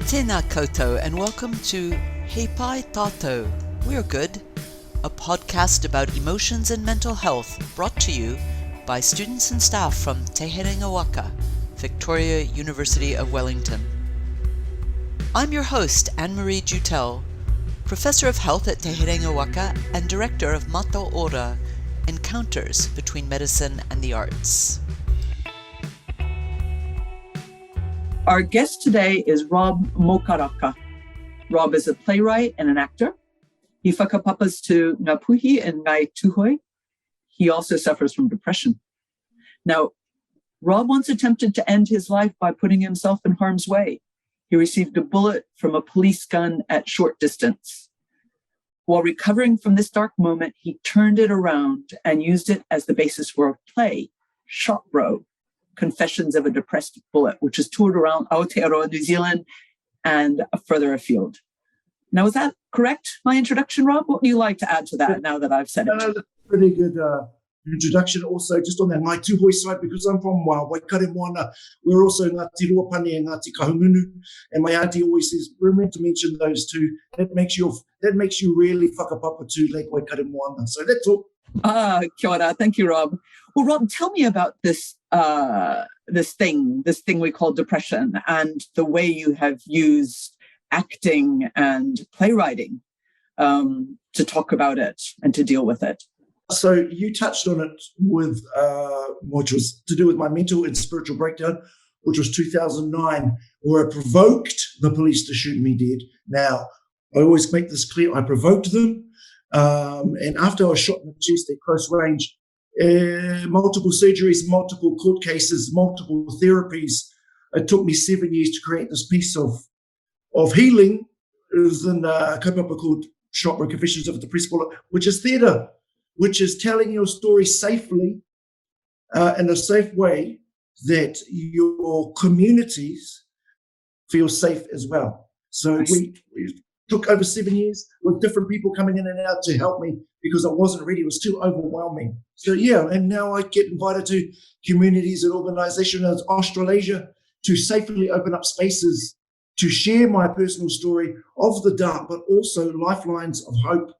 Tēnā koutou and welcome to PAI TāTOU, We're Good, a podcast about emotions and mental health brought to you by students and staff from Te Herenga Waka, Victoria University of Wellington. I'm your host, Annemarie Jutel, Professor of Health at Te Herenga Waka and Director of Mata Ora, Encounters Between Medicine and the Arts. Our guest today is Rob Mokaraka. Rob is a playwright and an actor. He whakapapas to ngā puhi and ngai tuhoi. He also suffers from depression. Now, Rob once attempted to end his life by putting himself in harm's way. He received a bullet from a police gun at short distance. While recovering from this dark moment, he turned it around and used it as the basis for a play, Shot Bro, Confessions of a Depressed Bullet, which is toured around Aotearoa, New Zealand, and further afield. Now, is that correct, my introduction, Rob? What would you like to add to that now that I've said it? That's a pretty good introduction. Also, just on that Ngai Tūhoi side, because I'm from Waikare Moana, we're also Ngāti Ruapani and Ngāti Kahungunu, and my auntie always says, we're meant to mention those two. That makes you really whakapapa to Lake Waikare Moana. So that's all. Kia ora. Thank you, Rob. Well, Rob, tell me about this thing we call depression and the way you have used acting and playwriting to talk about it and to deal with it. So you touched on it with, which was to do with my mental and spiritual breakdown, which was 2009, where I provoked the police to shoot me dead. Now, I always make this clear, I provoked them. And after I was shot in the chest at close range, multiple surgeries, multiple court cases, multiple therapies, it took me 7 years to create this piece of healing. It was in a kaupapa called Shot Bro, Confessions of a Depressed Bullet, which is theatre, which is telling your story safely, in a safe way that your communities feel safe as well. So we took over 7 years with different people coming in and out to help me because I wasn't ready. It was too overwhelming. So, yeah, and now I get invited to communities and organizations in Australasia to safely open up spaces to share my personal story of the dark, but also lifelines of hope.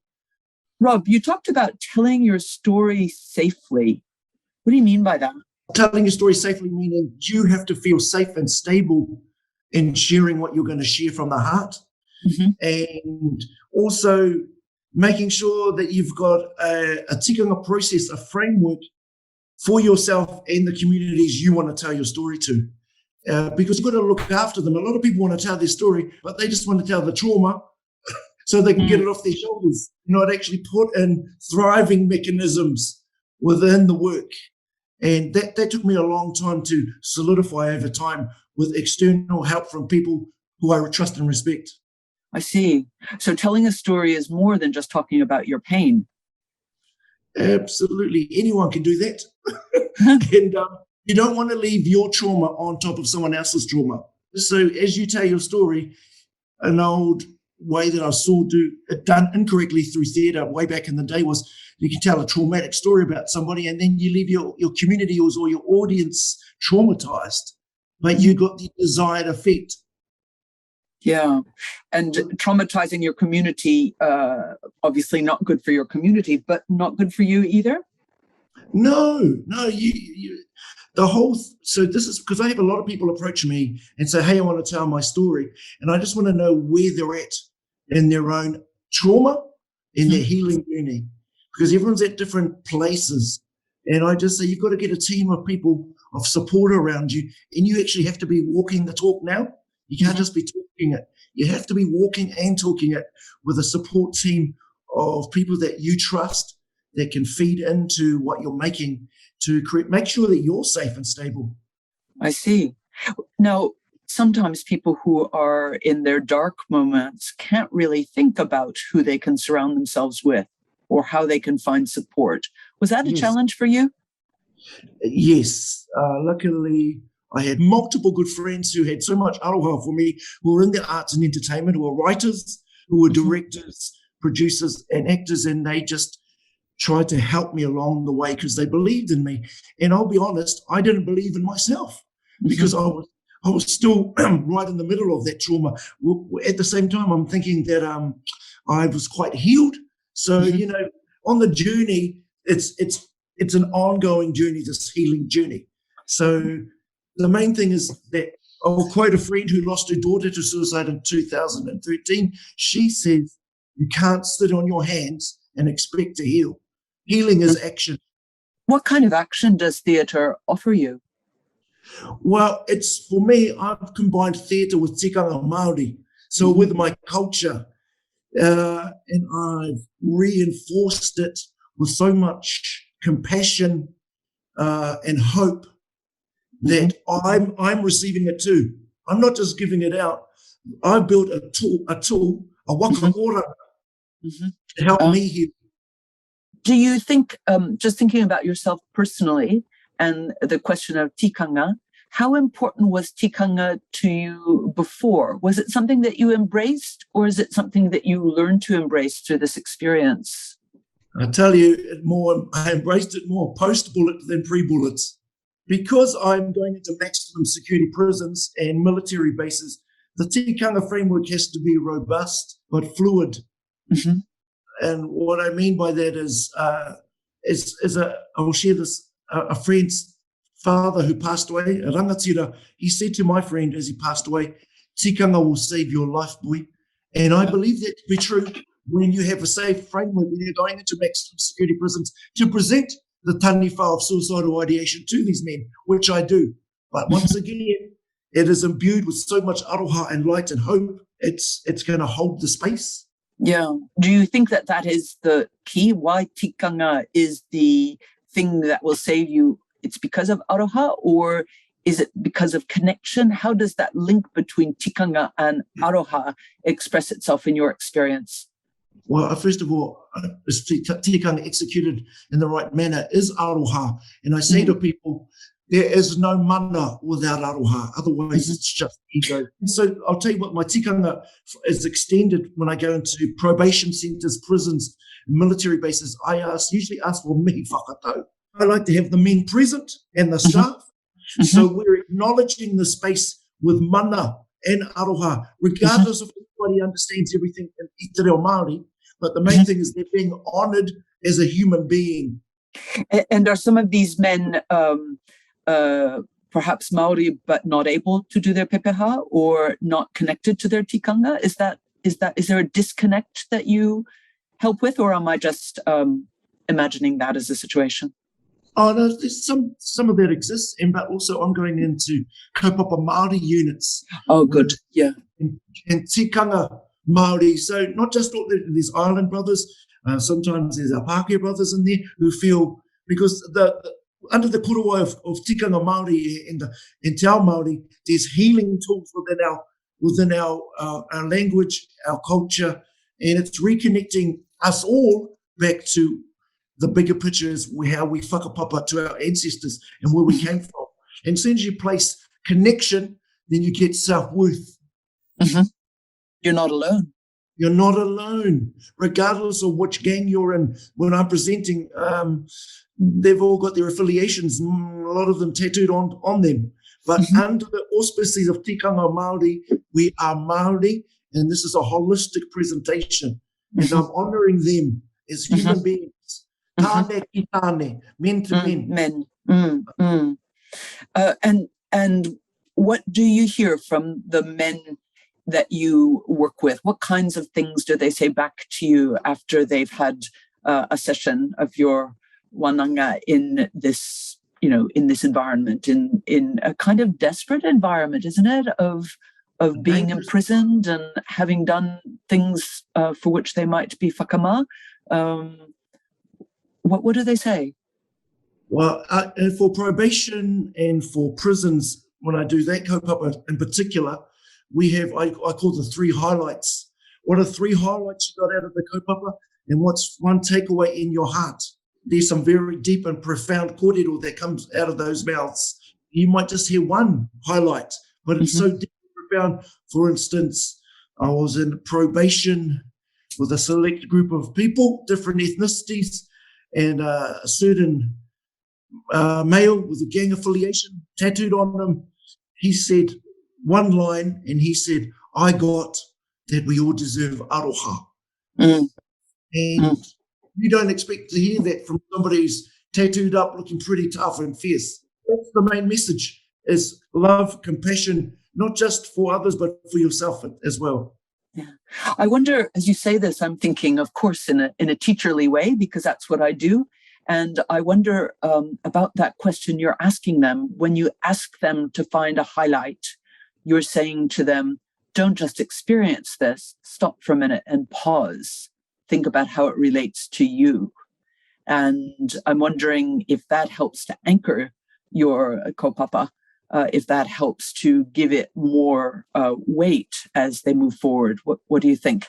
Rob, you talked about telling your story safely. What do you mean by that? Telling your story safely meaning you have to feel safe and stable in sharing what you're going to share from the heart. Mm-hmm. And also making sure that you've got a tikanga process, a framework for yourself and the communities you want to tell your story to. Because you've got to look after them. A lot of people want to tell their story, but they just want to tell the trauma so they can get it off their shoulders, not actually put in thriving mechanisms within the work. And that took me a long time to solidify over time with external help from people who I trust and respect. I see. So telling a story is more than just talking about your pain. Absolutely. Anyone can do that. And you don't want to leave your trauma on top of someone else's trauma. So as you tell your story, an old way that I saw it done incorrectly through theatre way back in the day was you can tell a traumatic story about somebody and then you leave your community or your audience traumatized, but you got the desired effect. Yeah. And traumatizing your community, obviously not good for your community, but not good for you either? No, so this is because I have a lot of people approach me and say, hey, I want to tell my story. And I just want to know where they're at in their own trauma, in their healing journey, because everyone's at different places. And I just say, you've got to get a team of people of support around you. And you actually have to be walking the talk now. You can't just be talking it. You have to be walking and talking it with a support team of people that you trust that can feed into what you're making to make sure that you're safe and stable. I see. Now, sometimes people who are in their dark moments can't really think about who they can surround themselves with or how they can find support. Was that a challenge for you? Yes. Luckily, I had multiple good friends who had so much aroha for me, who were in the arts and entertainment, who were writers, who were directors, producers, and actors, and they just tried to help me along the way because they believed in me. And I'll be honest, I didn't believe in myself because I I was still right in the middle of that trauma. At the same time, I'm thinking that I was quite healed. So, on the journey, it's an ongoing journey, this healing journey. So the main thing is that I'll quote a friend who lost her daughter to suicide in 2013. She says, you can't sit on your hands and expect to heal. Healing is action. What kind of action does theatre offer you? Well, it's for me, I've combined theatre with tikanga Māori. So with my culture, and I've reinforced it with so much compassion and hope that I'm receiving it too. I'm not just giving it out. I built a tool, a waka ora, to help me heal. Do you think, just thinking about yourself personally and the question of tikanga, how important was tikanga to you before? Was it something that you embraced, or is it something that you learned to embrace through this experience? I tell you, I embraced it more post-bullet than pre-bullets. Because I'm going into maximum security prisons and military bases, the tikanga framework has to be robust but fluid. And what I mean by that is I'll share this, a friend's father who passed away, a rangatira, he said to my friend as he passed away, tikanga will save your life, boy. And I believe that to be true when you have a safe framework, when you're going into maximum security prisons to present the taniwha of suicidal ideation to these men, which I do. But once again, it is imbued with so much aroha and light and hope, it's going to hold the space. Yeah. Do you think that is the key? Why tikanga is the thing that will save you? It's because of aroha, or is it because of connection? How does that link between tikanga and aroha express itself in your experience? Well, first of all, tikanga executed in the right manner is aroha. And I say to people, there is no mana without aroha. Otherwise, it's just ego. So I'll tell you what, my tikanga is extended when I go into probation centres, prisons, military bases. I usually ask for mihi whakatau. I like to have the men present and the staff. So we're acknowledging the space with mana and aroha, regardless of everybody understands everything in Te Reo Māori. But the main thing is they're being honoured as a human being. And are some of these men perhaps Māori but not able to do their pepeha or not connected to their tikanga? Is there a disconnect that you help with, or am I just imagining that as a situation? Oh no, there's some of that exists, but also I'm going into kaupapa Māori units. Oh, good, yeah. And tikanga Māori. So not just these island brothers, sometimes there's our Pākehā brothers in there who feel, because under the korowai of tikanga Māori and Te Ao Māori, there's healing tools within our language, our culture, and it's reconnecting us all back to the bigger picture is how we whakapapa to our ancestors and where we came from. And as soon as you place connection, then you get self-worth. You're not alone. You're not alone, regardless of which gang you're in. When I'm presenting, they've all got their affiliations, a lot of them tattooed on them. But under the auspices of tikanga Māori, we are Māori, and this is a holistic presentation. And I'm honouring them as human beings. Tāne ki tāne, men to men. Men. And what do you hear from the men that you work with? What kinds of things do they say back to you after they've had a session of your wananga in this, in this environment, in a kind of desperate environment, isn't it? Of being imprisoned and having done things for which they might be whakama. What do they say? Well, for probation and for prisons, when I do that kaupapa in particular, we have, I call the 3 highlights. What are 3 highlights you got out of the kaupapa? And what's one takeaway in your heart? There's some very deep and profound kōrero that comes out of those mouths. You might just hear one highlight, but it's so deep and profound. For instance, I was in probation with a select group of people, different ethnicities, and a certain male with a gang affiliation tattooed on him. He said, one line, and he said, I got that we all deserve aroha. Mm. And you don't expect to hear that from somebody who's tattooed up, looking pretty tough and fierce. That's the main message, is love, compassion, not just for others, but for yourself as well. Yeah. I wonder, as you say this, I'm thinking, of course, in a teacherly way, because that's what I do. And I wonder about that question you're asking them. When you ask them to find a highlight, you're saying to them, don't just experience this, stop for a minute and pause. Think about how it relates to you. And I'm wondering if that helps to anchor your kaupapa, if that helps to give it more weight as they move forward. What do you think?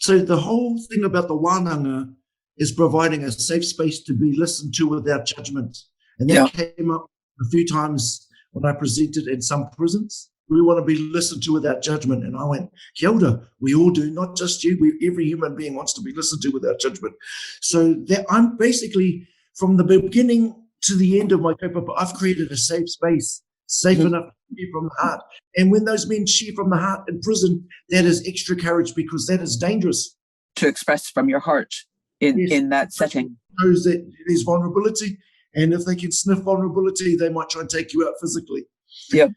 So the whole thing about the wānanga is providing a safe space to be listened to without judgment. And that came up a few times when I presented in some prisons. We want to be listened to without judgment. And I went, kia ora, we all do, not just you. Every human being wants to be listened to without judgment. So that I'm basically, from the beginning to the end of my kaupapa, I've created a safe space, safe enough to share from the heart. And when those men share from the heart in prison, that is extra courage, because that is dangerous. To express from your heart in that setting. Knows that there's vulnerability. And if they can sniff vulnerability, they might try and take you out physically. Yep.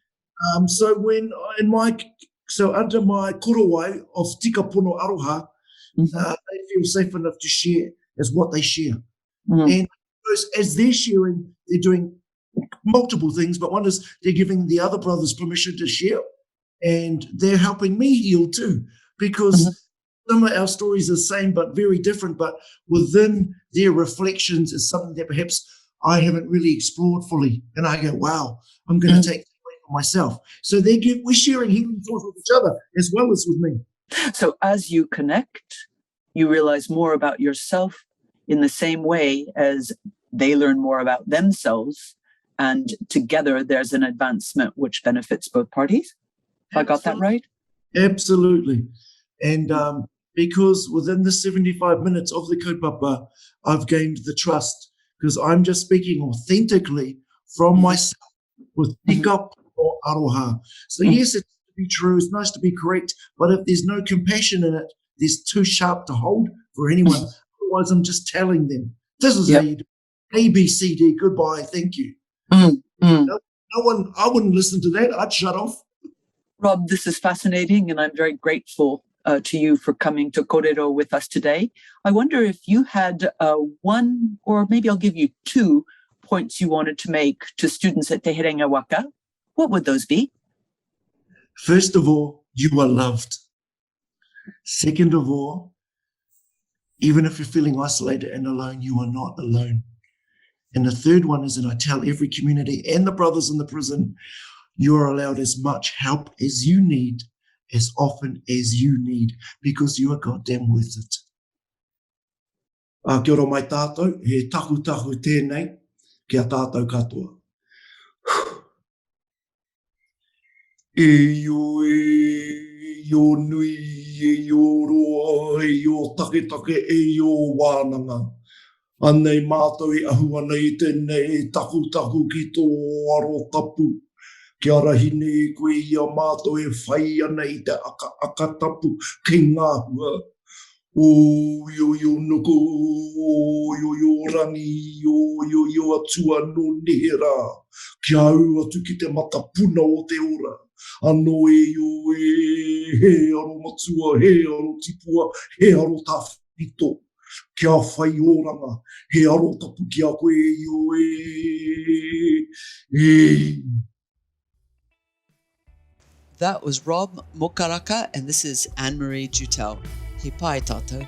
So under my korowai of tika pono aroha, they feel safe enough to share as what they share. And as they're sharing, they're doing multiple things, but one is they're giving the other brothers permission to share, and they're helping me heal too, because some of our stories are the same but very different, but within their reflections is something that perhaps I haven't really explored fully. And I go, wow, I'm going to take myself. So we're sharing healing thoughts with each other as well as with me. So as you connect, you realize more about yourself in the same way as they learn more about themselves, and together there's an advancement which benefits both parties. If I got that right? Absolutely. And because within the 75 minutes of the kaupapa, I've gained the trust, because I'm just speaking authentically from myself with tika or aroha. So yes, it's to be true, it's nice to be correct, but if there's no compassion in it, there's too sharp to hold for anyone. Otherwise, I'm just telling them, this is how you do A, B, C, D, goodbye, thank you. No one, I wouldn't listen to that. I'd shut off. Rob, this is fascinating, and I'm very grateful to you for coming to Kōrero with us today. I wonder if you had one, or maybe I'll give you 2 points you wanted to make to students at Te Herenga Waka. What would those be? First of all, you are loved. Second of all, even if you're feeling isolated and alone, you are not alone. And the third one is, and I tell every community and the brothers in the prison, you are allowed as much help as you need, as often as you need, because you are goddamn worth it. Kia ora mai tātou, he tahu tēnei, kia tātou katoa. E o nui, e o roa, e o take, e o wānanga. Anei mātou i ahua nei tēnei taku ki tō aro tapu. Kia rahine koe ia mātou e whai ana i te aka tapu ki ngā hua. O yo nuku, o yo rangi, o yo atua no nehera. Kia au atu ki te matapuna o te ora. Ano e yo he aro matua, he aro tipua, he aro tawhito. Kia whai oranga, he aro tapu ki a koe yo That was Rob Mokaraka, and this is Annemarie Jutel. He PAI, TＡTOU.